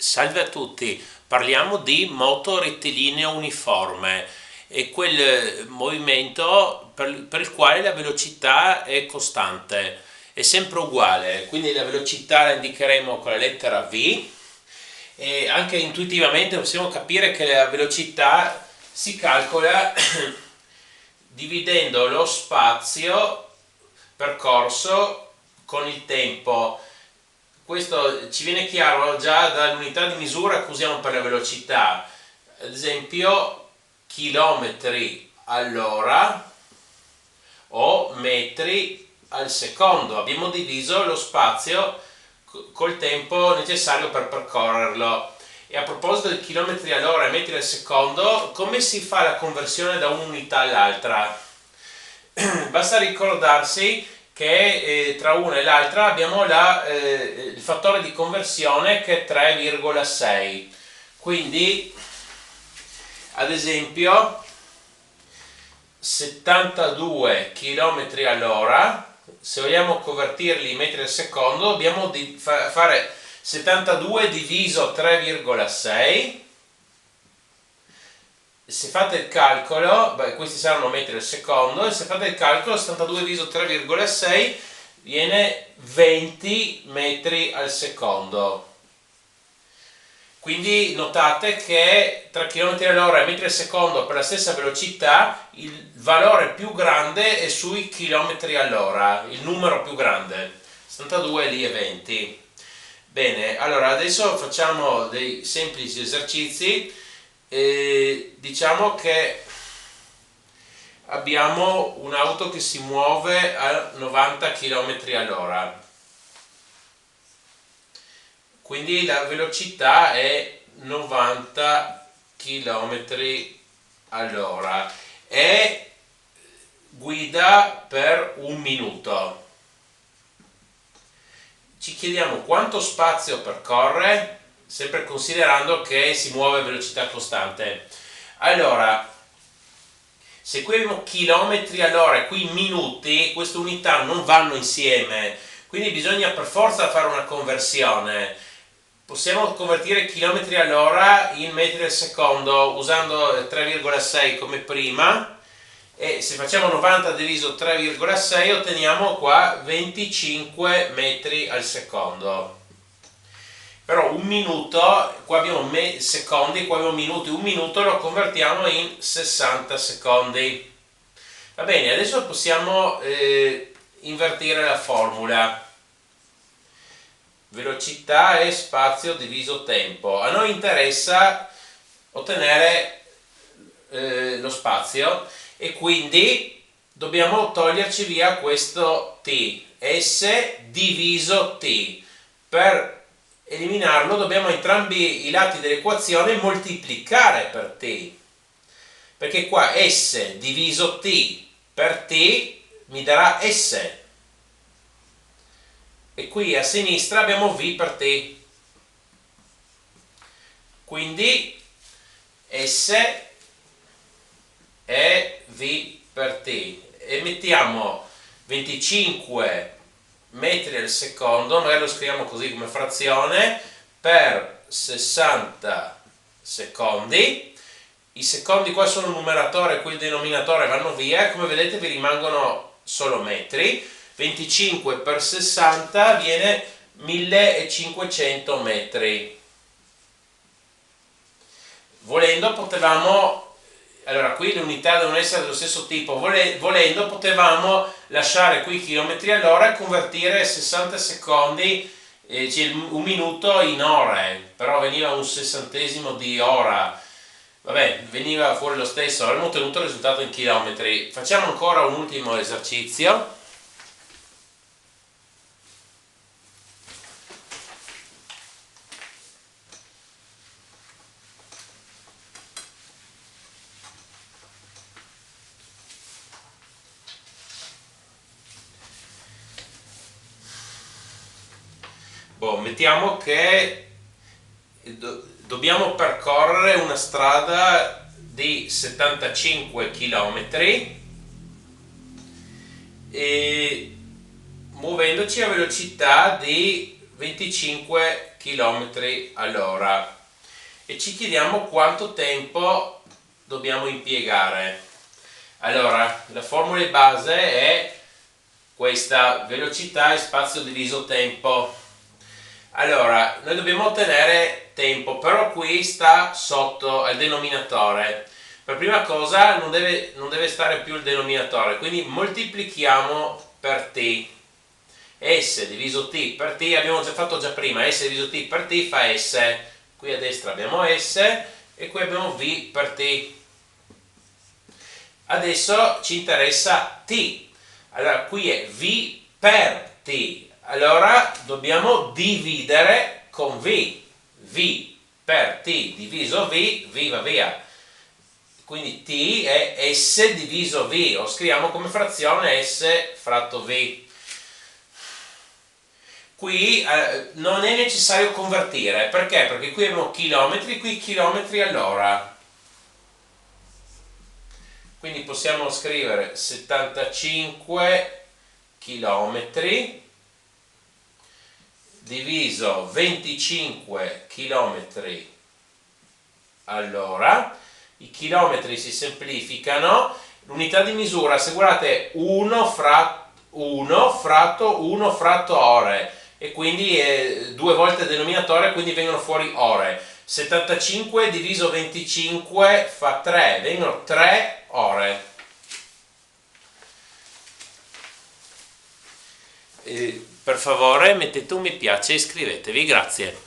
Salve a tutti, parliamo di moto rettilineo uniforme e quel movimento per il quale la velocità è costante, è sempre uguale, quindi la velocità la indicheremo con la lettera V e anche intuitivamente possiamo capire che la velocità si calcola dividendo lo spazio percorso con il tempo. Questo ci viene chiaro già dall'unità di misura che usiamo per la velocità, ad esempio chilometri all'ora o metri al secondo. Abbiamo diviso lo spazio col tempo necessario per percorrerlo. E a proposito di chilometri all'ora e metri al secondo, come si fa la conversione da un'unità all'altra? Basta ricordarsi che tra una e l'altra abbiamo il fattore di conversione che è 3,6. Quindi, ad esempio, 72 km all'ora, se vogliamo convertirli in metri al secondo, dobbiamo fare 72 diviso 3,6. Se fate il calcolo, questi saranno metri al secondo, e se fate il calcolo 72 diviso 3,6 viene 20 metri al secondo. Quindi notate che tra km all'ora e metri al secondo per la stessa velocità il valore più grande è sui chilometri all'ora, il numero più grande, 72 lì è 20. Bene, allora adesso facciamo dei semplici esercizi. Diciamo che abbiamo un'auto che si muove a 90 km all'ora, quindi la velocità è 90 km all'ora e guida per un minuto. Ci chiediamo quanto spazio percorre, sempre considerando che si muove a velocità costante. Allora, se qui abbiamo chilometri all'ora e qui minuti, queste unità non vanno insieme, quindi bisogna per forza fare una conversione. Possiamo convertire chilometri all'ora in metri al secondo usando 3,6 come prima, e se facciamo 90 diviso 3,6 otteniamo qua 25 metri al secondo. Però un minuto, qua abbiamo secondi, qua abbiamo minuti, un minuto lo convertiamo in 60 secondi. Va bene, adesso possiamo invertire la formula. Velocità è spazio diviso tempo. A noi interessa ottenere lo spazio e quindi dobbiamo toglierci via questo t, s diviso t. Per eliminarlo dobbiamo entrambi i lati dell'equazione moltiplicare per t, perché qua s diviso t per t mi darà s e qui a sinistra abbiamo v per t, quindi s è v per t e mettiamo 25 metri al secondo, magari lo scriviamo così come frazione, per 60 secondi. I secondi qua sono il numeratore, qui il denominatore vanno via, come vedete vi rimangono solo metri. 25 per 60 viene 1500 metri. Volendo potevamo, allora qui le unità devono essere dello stesso tipo, volendo potevamo lasciare qui chilometri all'ora e convertire 60 secondi, cioè un minuto in ore, però veniva un sessantesimo di ora, vabbè, veniva fuori lo stesso, avremmo ottenuto il risultato in chilometri. Facciamo ancora un ultimo esercizio. Mettiamo che dobbiamo percorrere una strada di 75 km e muovendoci a velocità di 25 km all'ora e ci chiediamo quanto tempo dobbiamo impiegare. Allora, la formula di base è questa: velocità è spazio diviso tempo. Allora, noi dobbiamo ottenere tempo, però qui sta sotto al denominatore. Per prima cosa non deve stare più il denominatore, quindi moltiplichiamo per t. S diviso t per t abbiamo già fatto prima, S diviso t per t fa S. Qui a destra abbiamo S e qui abbiamo V per t. Adesso ci interessa t. Allora qui è V per t. Allora dobbiamo dividere con V. V per t diviso V, V va via. Quindi t è S diviso V, o scriviamo come frazione S fratto V. Qui non è necessario convertire, perché? Perché qui abbiamo chilometri, qui chilometri all'ora. Quindi possiamo scrivere 75 chilometri diviso 25 chilometri all'ora. I chilometri si semplificano, l'unità di misura, se guardate 1 fratto 1 fratto ore, e quindi due volte il denominatore, quindi vengono fuori ore. 75 diviso 25 fa 3, vengono 3 ore. Per favore mettete un mi piace e iscrivetevi, grazie.